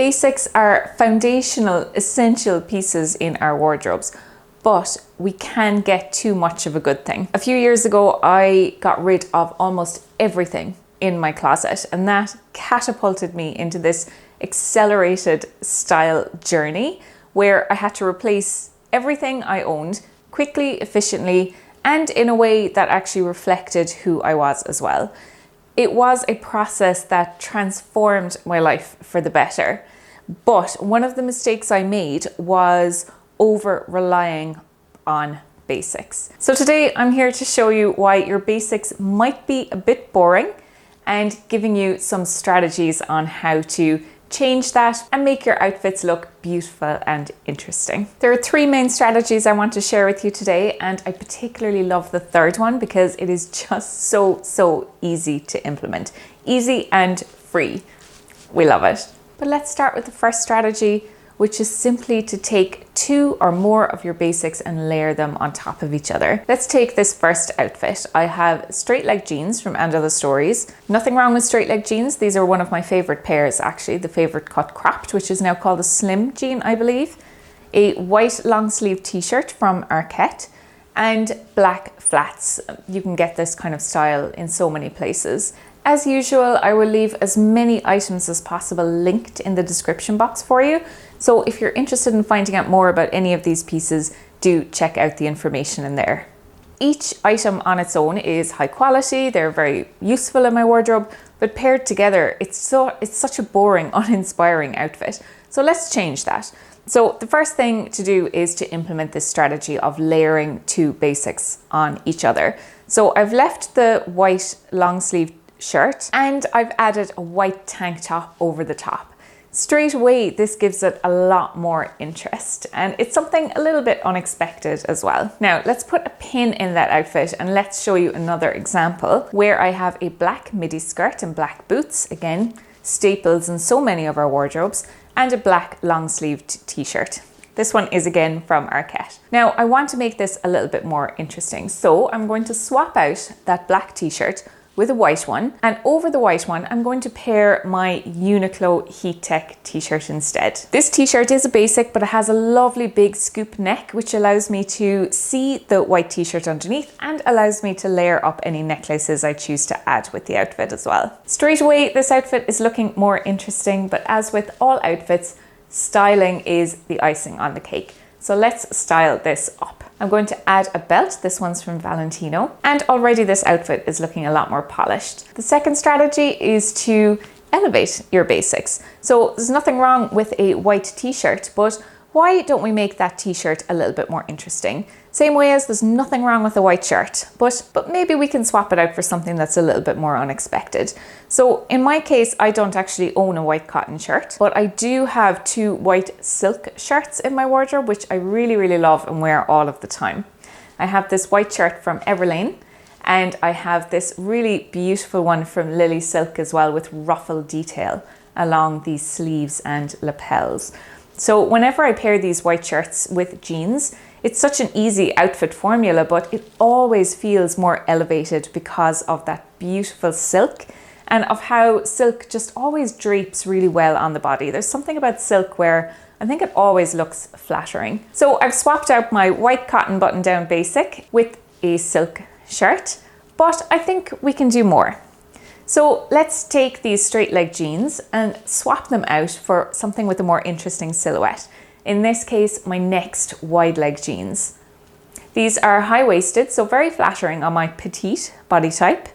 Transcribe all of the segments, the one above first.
Basics are foundational, essential pieces in our wardrobes, but we can get too much of a good thing. A few years ago, I got rid of almost everything in my closet, and that catapulted me into this accelerated style journey where I had to replace everything I owned quickly, efficiently, and in a way that actually reflected who I was as well. It was a process that transformed my life for the better. But one of the mistakes I made was over relying on basics. So today I'm here to show you why your basics might be a bit boring and giving you some strategies on how to change that and make your outfits look beautiful and interesting. There are 3 main strategies I want to share with you today, and I particularly love the third one because it is just so easy to implement. Easy and free. We love it. But let's start with the first strategy, which is simply to take 2 or more of your basics and layer them on top of each other. Let's take this first outfit. I have straight leg jeans from Under the Stories. Nothing wrong with straight leg jeans. These are one of my favorite pairs, actually. The favorite cut cropped, which is now called a slim jean, I believe. A white long sleeve t-shirt from Arket and black flats. You can get this kind of style in so many places. As usual, I will leave as many items as possible linked in the description box for you. So if you're interested in finding out more about any of these pieces, do check out the information in there. Each item on its own is high quality. They're very useful in my wardrobe, but paired together, it's such a boring, uninspiring outfit. So let's change that. So the first thing to do is to implement this strategy of layering 2 basics on each other. So I've left the white long sleeve shirt and I've added a white tank top over the top. Straight away, this gives it a lot more interest, and it's something a little bit unexpected as well. Now let's put a pin in that outfit and let's show you another example where I have a black midi skirt and black boots, again staples in so many of our wardrobes, and a black long sleeved t-shirt. This one is again from Arket. Now I want to make this a little bit more interesting, so I'm going to swap out that black t-shirt with a white one, and over the white one I'm going to pair my Uniqlo Heat Tech t-shirt instead. This t-shirt is a basic, but it has a lovely big scoop neck which allows me to see the white t-shirt underneath and allows me to layer up any necklaces I choose to add with the outfit as well. Straight away this outfit is looking more interesting, but as with all outfits, styling is the icing on the cake. So let's style this up. I'm going to add a belt. This one's from Valentino, and already this outfit is looking a lot more polished. The second strategy is to elevate your basics. So there's nothing wrong with a white t-shirt, but why don't we make that t-shirt a little bit more interesting? Same way as there's nothing wrong with a white shirt, but maybe we can swap it out for something that's a little bit more unexpected. So in my case, I don't actually own a white cotton shirt, but I do have 2 white silk shirts in my wardrobe, which I really love and wear all of the time. I have this white shirt from Everlane, and I have this really beautiful one from Lily Silk as well, with ruffle detail along these sleeves and lapels. So whenever I pair these white shirts with jeans, it's such an easy outfit formula, but it always feels more elevated because of that beautiful silk and of how silk just always drapes really well on the body. There's something about silk where I think it always looks flattering. So I've swapped out my white cotton button-down basic with a silk shirt, but I think we can do more. So let's take these straight leg jeans and swap them out for something with a more interesting silhouette. In this case, my next wide leg jeans. These are high-waisted, so very flattering on my petite body type.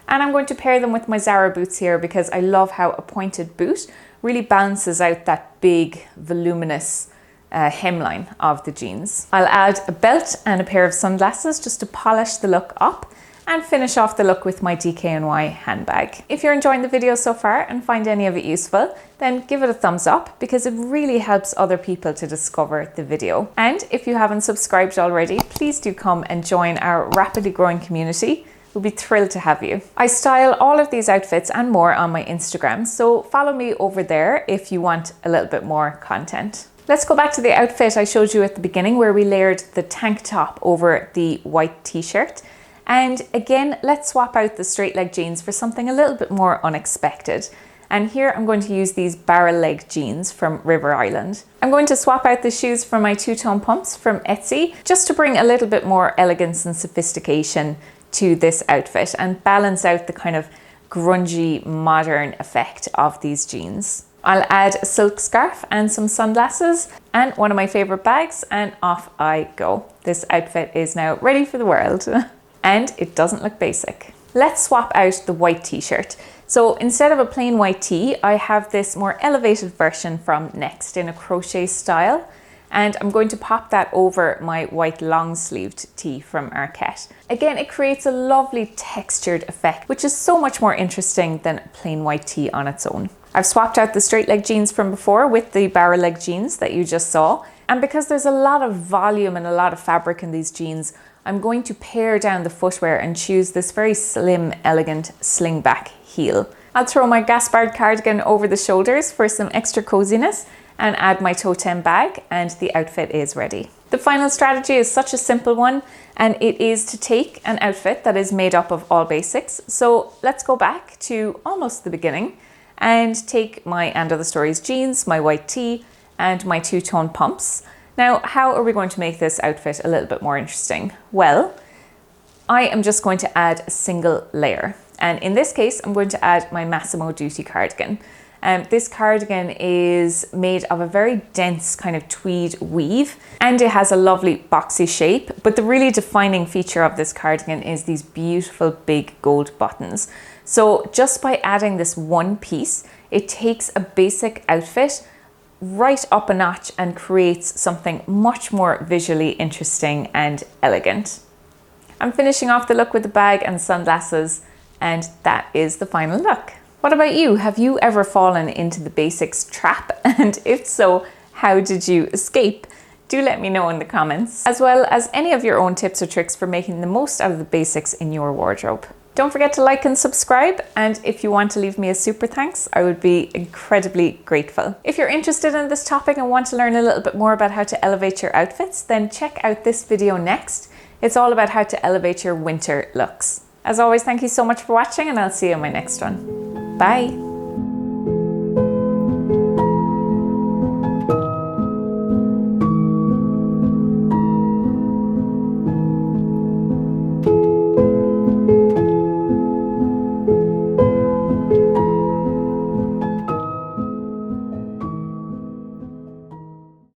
And I'm going to pair them with my Zara boots here because I love how a pointed boot really balances out that big, voluminous hemline of the jeans. I'll add a belt and a pair of sunglasses just to polish the look up, and finish off the look with my DKNY handbag. If you're enjoying the video so far and find any of it useful, then give it a thumbs up because it really helps other people to discover the video. And if you haven't subscribed already, please do come and join our rapidly growing community. We'll be thrilled to have you. I style all of these outfits and more on my Instagram, so follow me over there if you want a little bit more content. Let's go back to the outfit I showed you at the beginning where we layered the tank top over the white t-shirt. And again, let's swap out the straight leg jeans for something a little bit more unexpected. And here I'm going to use these barrel leg jeans from River Island. I'm going to swap out the shoes for my two-tone pumps from Etsy, just to bring a little bit more elegance and sophistication to this outfit and balance out the kind of grungy, modern effect of these jeans. I'll add a silk scarf and some sunglasses and one of my favorite bags, and off I go. This outfit is now ready for the world. And it doesn't look basic. Let's swap out the white t-shirt. So instead of a plain white tee, I have this more elevated version from Next in a crochet style. And I'm going to pop that over my white long-sleeved tee from Arquette. Again, it creates a lovely textured effect, which is so much more interesting than a plain white tee on its own. I've swapped out the straight leg jeans from before with the barrel leg jeans that you just saw. And because there's a lot of volume and a lot of fabric in these jeans, I'm going to pare down the footwear and choose this very slim, elegant slingback heel. I'll throw my Gaspard cardigan over the shoulders for some extra coziness and add my totem bag, and the outfit is ready. The final strategy is such a simple one, and it is to take an outfit that is made up of all basics. So let's go back to almost the beginning and take my And Other Stories jeans, my white tee, and my two-tone pumps. Now, how are we going to make this outfit a little bit more interesting? Well, I am just going to add a single layer. And in this case, I'm going to add my Massimo Dutti cardigan. This cardigan is made of a very dense kind of tweed weave, and it has a lovely boxy shape. But the really defining feature of this cardigan is these beautiful big gold buttons. So just by adding this one piece, it takes a basic outfit right up a notch and creates something much more visually interesting and elegant. I'm finishing off the look with the bag and sunglasses, and that is the final look. What about you? Have you ever fallen into the basics trap? And if so, how did you escape? Do let me know in the comments, as well as any of your own tips or tricks for making the most out of the basics in your wardrobe. Don't forget to like and subscribe, and if you want to leave me a super thanks, I would be incredibly grateful. If you're interested in this topic and want to learn a little bit more about how to elevate your outfits, then check out this video next. It's all about how to elevate your winter looks. As always, thank you so much for watching, and I'll see you in my next one. Bye.